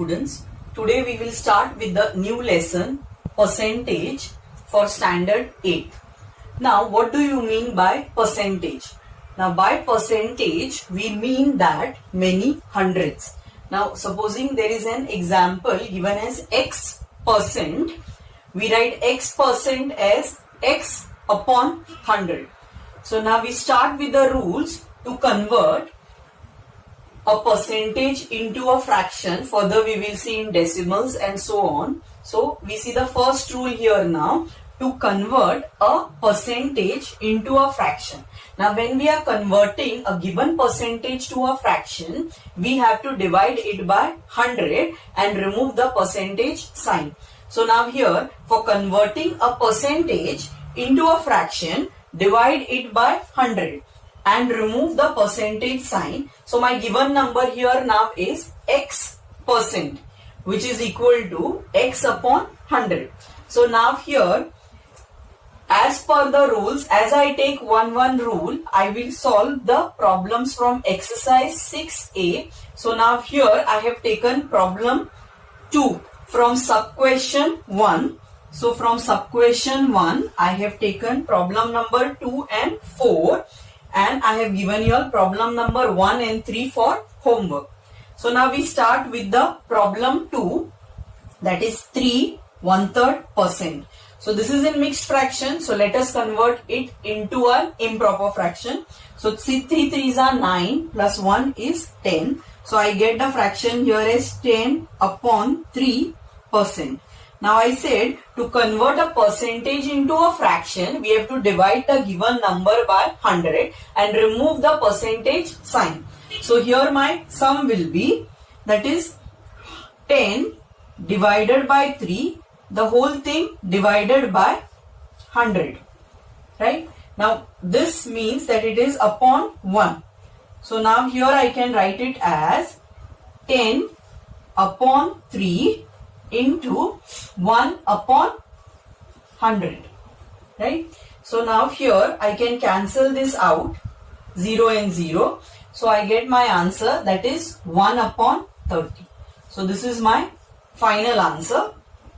students. Today we will start with the new lesson percentage for standard 8. Now what do you mean by percentage? Now by percentage we mean that many hundreds. Now supposing there is an example given as x percent, we write x percent as x upon 100. So now we start with the rules to convert a percentage into a fraction. Further we will see in decimals and so on. So we see the first rule here now, to convert a percentage into a fraction. Now when we are converting a given percentage to a fraction, we have to divide it by 100 and remove the percentage sign. So now here, for converting a percentage into a fraction, divide it by 100 and remove the percentage sign. So my given number here now is x percent, which is equal to x upon 100. So now here, as per the rules, as I take one rule, I will solve the problems from exercise 6a. So now here I have taken problem 2 from sub question 1. So from sub question 1, I have taken problem number 2 and 4. And I have given you all problem number 1 and 3 for homework. So now we start with the problem 2, that is 3 1/3%. So this is in mixed fraction. So let us convert it into an improper fraction. So 3 3s are 9 plus 1 is 10. So I get the fraction here as 10 upon 3%. Now I said to convert a percentage into a fraction, we have to divide the given number by 100 and remove the percentage sign. So here my sum will be, that is 10 divided by 3, the whole thing divided by 100. Right? Now this means that it is upon 1. So now here I can write it as 10 upon 3 into 1 upon 100, right? So now here I can cancel this out, 0 and 0. So I get my answer, that is 1 upon 30. So this is my final answer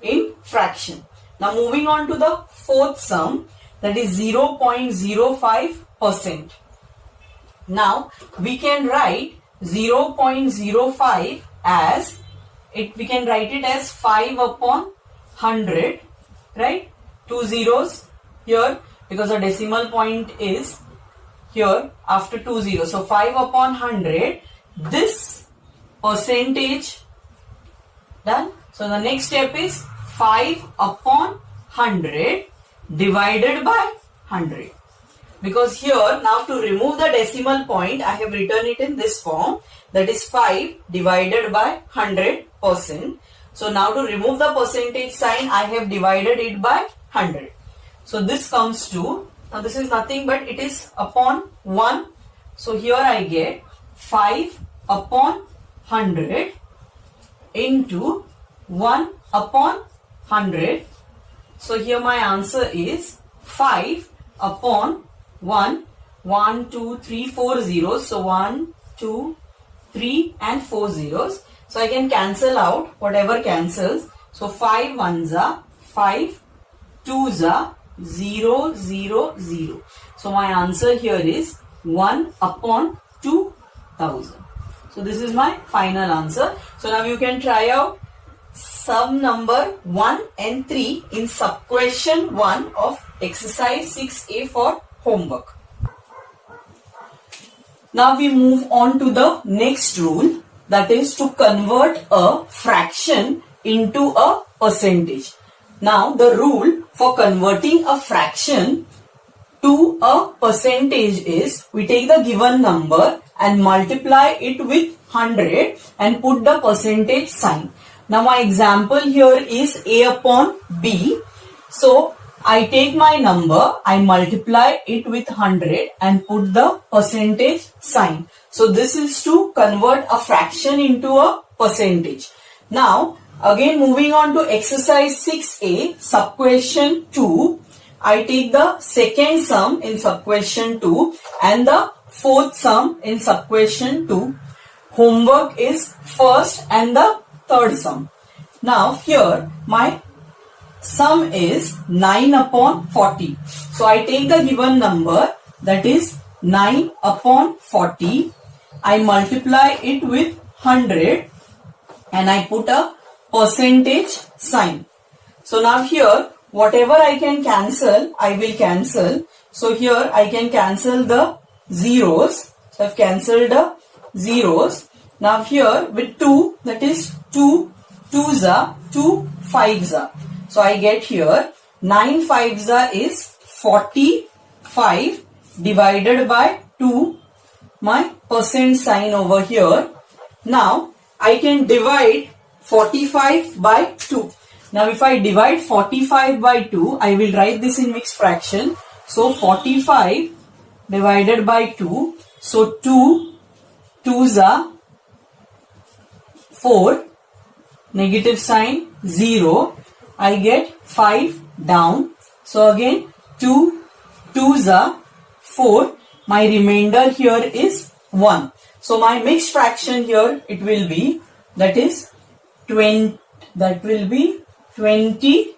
in fraction. Now moving on to the fourth sum, that is 0.05%. Now we can write 0.05 as we can write it as 5 upon 100, right? 2 zeros here because the decimal point is here after 2 zeros. So 5 upon 100, this percentage done. So the next step is 5 upon 100 divided by 100. Because here now to remove the decimal point, I have written it in this form, that is 5 divided by 100%. So now to remove the percentage sign, I have divided it by 100. So this comes to, now this is nothing but it is upon 1. So here I get 5 upon 100 into 1 upon 100. So here my answer is 5 upon 1, 1, 2, 3, 4 zeros. So 1, 2, 3 and 4 zeros. So I can cancel out whatever cancels. So 5 ones are 5, 2s are 0, 0, 0. So my answer here is 1 upon 2000. So this is my final answer. So now you can try out sum number 1 and 3 in sub question 1 of exercise 6a for homework. Now we move on to the next rule, that is to convert a fraction into a percentage. Now the rule for converting a fraction to a percentage is, we take the given number and multiply it with 100 and put the percentage sign. Now my example here is a upon b. So I take my number, I multiply it with 100 and put the percentage sign. So this is to convert a fraction into a percentage. Now again moving on to exercise 6a, sub question 2, I take the second sum in sub question 2 and the fourth sum in sub question 2. Homework is first and the third sum. Now here my sum is 9 upon 40. So I take the given number, that is 9 upon 40. I multiply it with 100 and I put a percentage sign. So now here whatever I can cancel, I will cancel. So here I can cancel the zeros. So I've cancelled the zeros. Now here with 2, that is 2 2s are 2 5s are. So I get here 9 5s are is 45 divided by 2, my percent sign over here. Now I can divide 45 by 2. Now if I divide 45 by 2, I will write this in mixed fraction. So 45 divided by 2. So 2 2s are 4, negative sign 0. I get 5 down. So again 2 2s are 4. My remainder here is 1. So my mixed fraction here, it will be, that is 20, that will be 22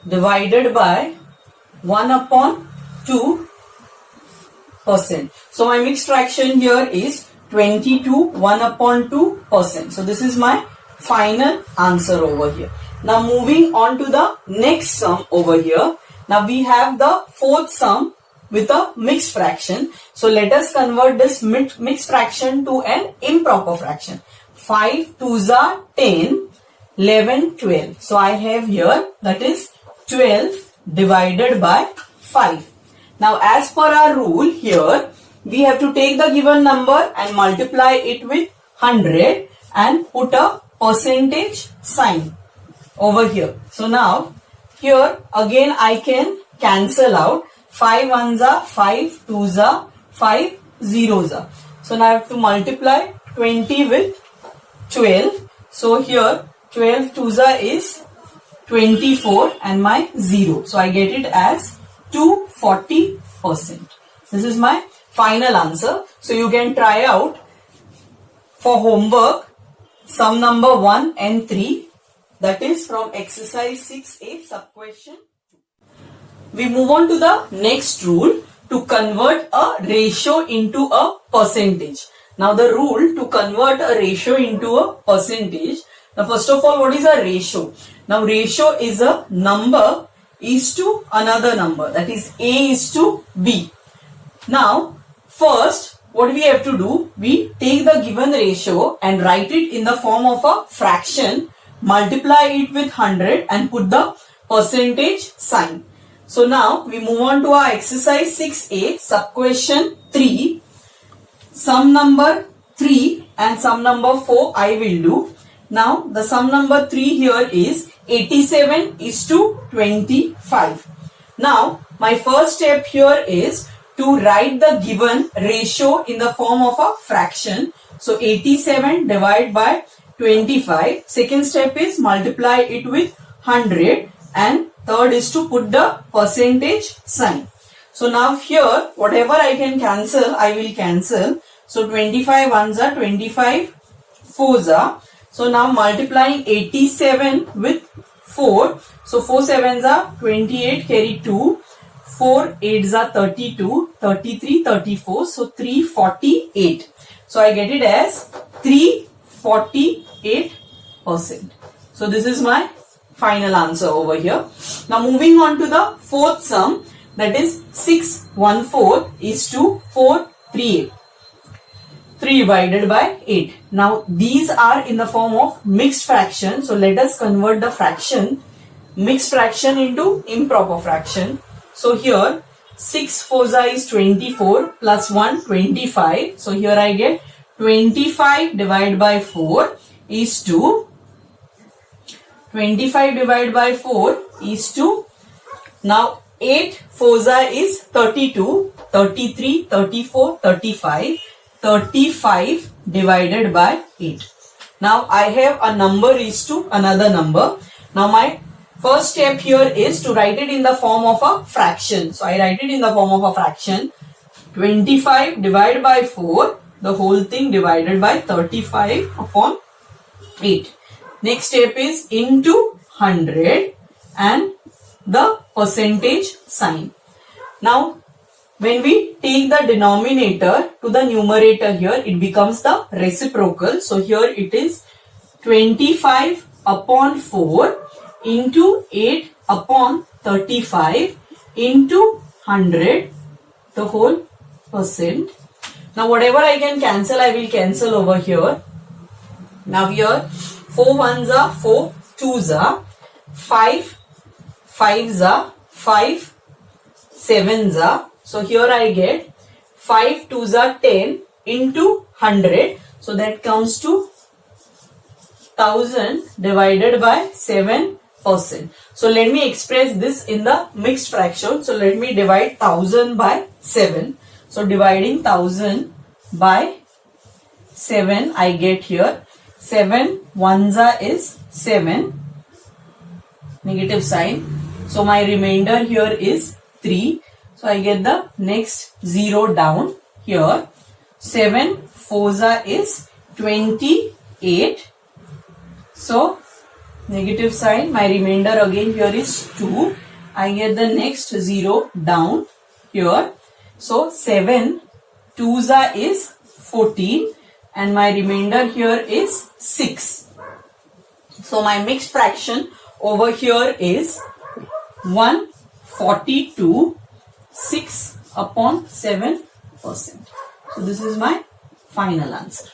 divided by 1 upon 2%. So my mixed fraction here is 22 1 upon 2%. So this is my final answer over here. Now moving on to the next sum over here. Now we have the fourth sum with a mixed fraction. So let us convert this mixed fraction to an improper fraction. 5 2s are 10, 11 12. So I have here, that is 12 divided by 5. Now as per our rule here, we have to take the given number and multiply it with 100 and put a percentage sign over here. So now here again I can cancel out. 5 1s are 5 2s are 5 zeros are. So now I have to multiply 20 with 12. So here 12 2s are is 24 and my 0. So I get it as 240%. This is my final answer. So you can try out for homework sum number 1 and 3, that is from exercise 6A sub question 2. We move on to the next rule, to convert a ratio into a percentage. Now the rule to convert a ratio into a percentage. Now first of all, what is a ratio? Now ratio is a number is to another number, that is A is to B. Now first what we have to do, we take the given ratio and write it in the form of a fraction, multiply it with 100 and put the percentage sign. So now we move on to our exercise 6A sub question 3. Sum number 3 and sum number 4 I will do. Now the sum number 3 here is 87 is to 25. Now my first step here is to write the given ratio in the form of a fraction. So 87 divided by 25. Second step is multiply it with 100 and third is to put the percentage sign. So now here whatever I can cancel, I will cancel. So 25 1s are 25 4s are. So now multiplying 87 with 4. So 4 7s are 28, carry 2. 4 8s are 32, 33, 34. So 348. So I get it as 348%. So this is my final answer over here. Now moving on to the fourth sum, that is 614 is to 438. 3 divided by 8. Now these are in the form of mixed fraction. So let us convert the fraction, mixed fraction into improper fraction. So here 6 4s is 24 plus 1 25. So here I get 25 divided by 4 is to 25 divided by 4 is to, now 8 4s is 32, 33, 34, 35. 35 divided by 8. Now I have a number is to another number. Now my first step here is to write it in the form of a fraction. So I write it in the form of a fraction. 25 divided by 4, the whole thing divided by 35 upon 8. Next step is into 100 and the percentage sign. Now, when we take the denominator to the numerator here, it becomes the reciprocal. So, here it is 25 upon 4 into 8 upon 35 into 100, the whole percent. Now, whatever I can cancel, I will cancel over here. Now, here 4 ones are 4 twos are 5 fives are 5 sevens are. So, here I get 5 twos are 10 into 100. So, that comes to 1000 divided by 7%. So, let me express this in the mixed fraction. So, let me divide 1000 by 7. So, dividing 1000 by 7, I get here 7 ones are is 7, negative sign. So, my remainder here is 3. So, I get the next 0 down here. 7 fours are is 28. So, negative sign, my remainder again here is 2. I get the next 0 down here. So, 7 twos are is 14 and my remainder here is 6. So, my mixed fraction over here is 142, 6 upon 7%. So, this is my final answer.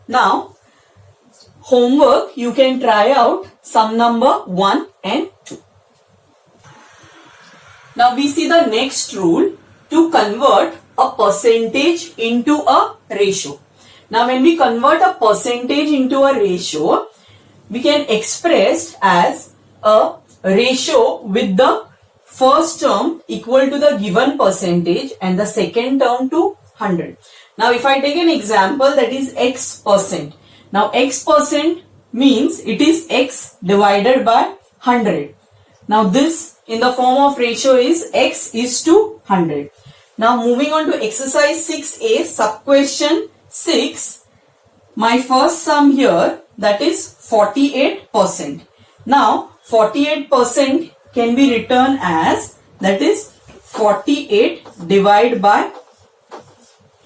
Now, homework, you can try out sum number 1 and 2. Now, we see the next rule to convert a percentage into a ratio. Now, when we convert a percentage into a ratio, we can express as a ratio with the first term equal to the given percentage and the second term to 100. Now, if I take an example, that is x percent. Now, x percent means it is x divided by 100. Now, this in the form of ratio is x is to 100. Now, moving on to exercise 6a, sub question 6. My first sum here, that is 48%. Now, 48% can be written as, that is 48 divided by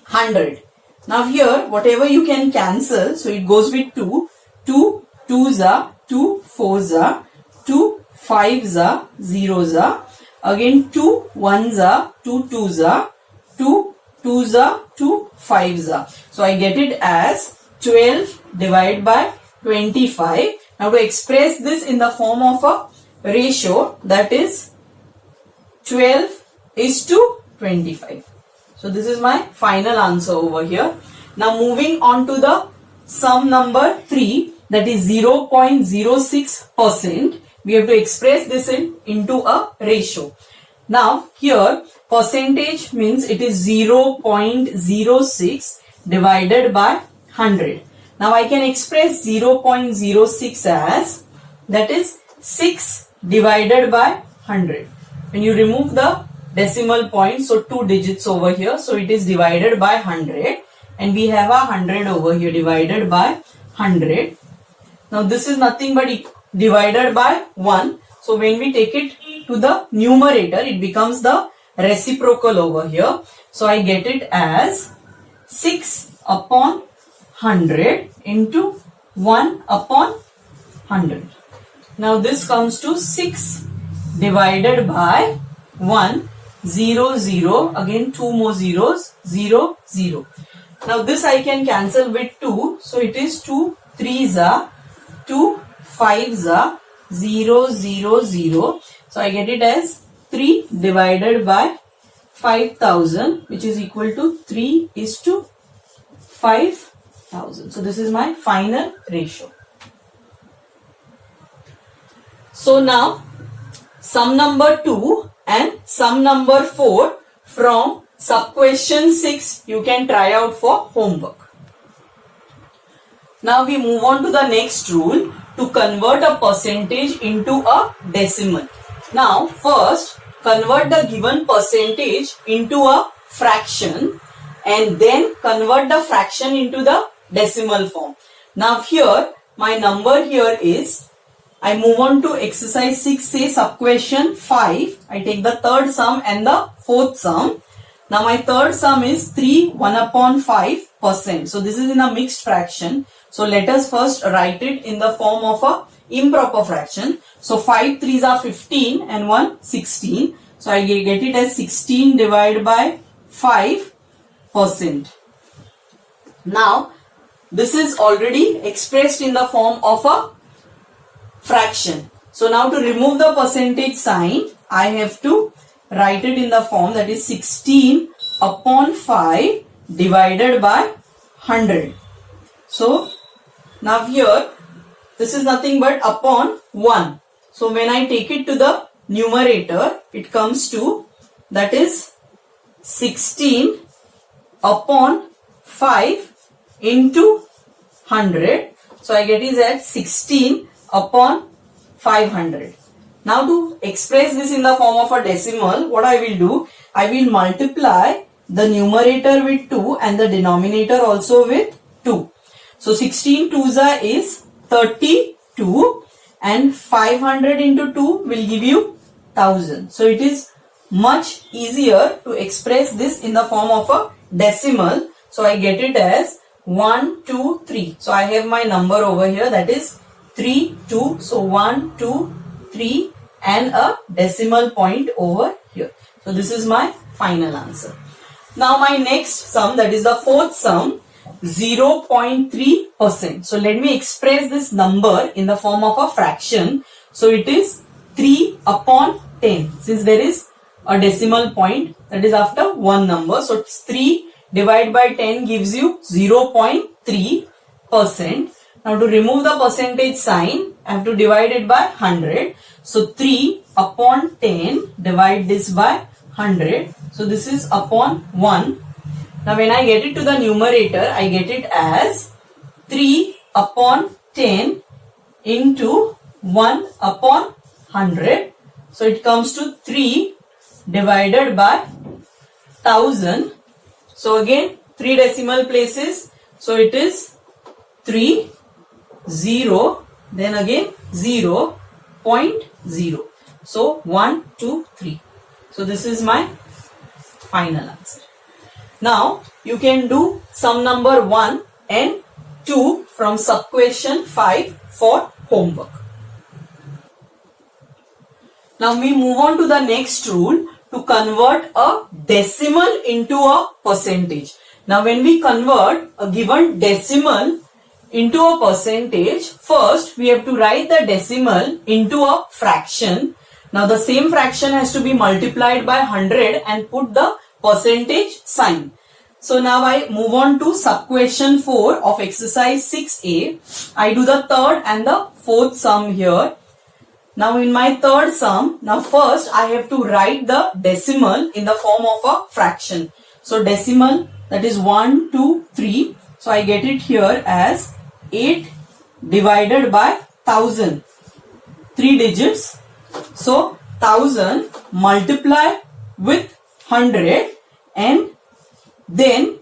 100. Now, here whatever you can cancel, so it goes with 2. 2 twos are, 2 fours are, 2 fives are, zeros are. Again 2 ones are, 2 twos are, 2 twos are, 2 fives are. So, I get it as 12 divided by 25. Now, to express this in the form of a ratio, that is 12 is to 25. So, this is my final answer over here. Now, moving on to the sum number 3, that is 0.06%. We have to express this into a ratio. Now, here percentage means it is 0.06 divided by 100. Now, I can express 0.06 as, that is 6 divided by 100. When you remove the decimal point, so 2 digits over here, so it is divided by 100 and we have a 100 over here divided by 100. Now, this is nothing but divided by 1. So, when we take it to the numerator, it becomes the reciprocal over here. So, I get it as 6 upon 100 into 1 upon 100. Now, this comes to 6 divided by 1, 0, 0. Again, 2 more zeros, 0, 0. Now, this I can cancel with 2. So, it is 2 threes are, 2 fives are, 0, 0, 0. So, I get it as 3 divided by 5000, which is equal to 3 is to 5000. So, this is my final ratio. So, now sum number 2 and sum number 4 from sub question 6 you can try out for homework. Now, we move on to the next rule to convert a percentage into a decimal. Now, first convert the given percentage into a fraction and then convert the fraction into the decimal form. Now here my number here is, I move on to exercise 6A sub question 5. I take the third sum and the fourth sum. Now my third sum is 3 1/5%. So this is in a mixed fraction. So let us first write it in the form of a improper fraction. So 5 3s are 15 and 1 16. So I get it as 16 divided by 5%. Now this is already expressed in the form of a fraction. So now to remove the percentage sign, I have to write it in the form that is 16 upon 5 divided by 100. So now here this is nothing but upon 1. So when I take it to the numerator, it comes to, that is 16 upon 5 into 100. So I get is at 16 upon 500. Now to express this in the form of a decimal, what I will do, I will multiply the numerator with 2 and the denominator also with 2. So 16 2s is 32 and 500 into 2 will give you 1000. So it is much easier to express this in the form of a decimal. So I get it as 1 2 3. So I have my number over here, that is 3 2. So 1 2 3 and a decimal point over here. So this is my final answer. Now my next sum, that is the fourth sum, 0.3%. So let me express this number in the form of a fraction. So it is 3 upon 10. Since there is a decimal point, that is after one number. So 3 divided by 10 gives you 0.3%. Now to remove the percentage sign, I have to divide it by 100. So 3 upon 10, divide this by 100. So this is upon 1. Now when I get it to the numerator, I get it as 3 upon 10 into 1 upon 100. So it comes to 3 divided by 1000. So again 3 decimal places. So it is 3 0, then again 0.0. So 1 2 3. So this is my final answer. Now you can do sum number 1 and 2 from sub question 5 for homework. Now we move on to the next rule, to convert a decimal into a percentage. Now when we convert a given decimal into a percentage, first we have to write the decimal into a fraction. Now the same fraction has to be multiplied by 100 and put the percentage sign. So now I move on to sub question 4 of exercise 6A. I do the third and the fourth sum here. Now in my third sum, now first I have to write the decimal in the form of a fraction. So decimal, that is 1 2 3. So I get it here as 8 divided by 1000. 3 digits. So 1000 multiply with 100 and then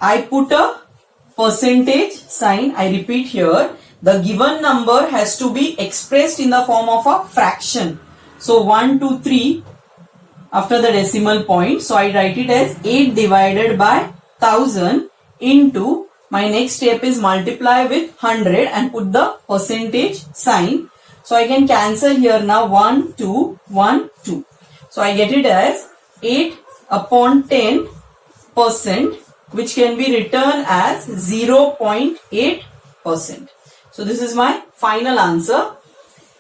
I put a percentage sign. I repeat here, the given number has to be expressed in the form of a fraction. So 1 2 3 after the decimal point. So I write it as 8 divided by 1000 into, my next step is multiply with 100 and put the percentage sign. So I can cancel here now 1 2 1 2. So I get it as 8 upon 10%, which can be written as 0.8%. So this is my final answer.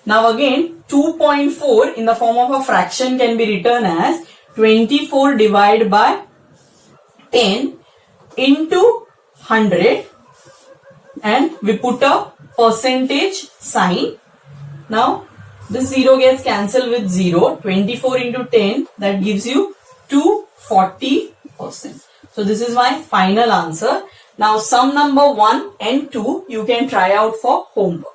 Now again 2.4 in the form of a fraction can be written as 24 divided by 10 into 100 and we put a percentage sign. Now this 0 gets cancelled with 0. 24 into 10, that gives you 240%. So this is my final answer. Now sum number 1 and 2 you can try out for homework.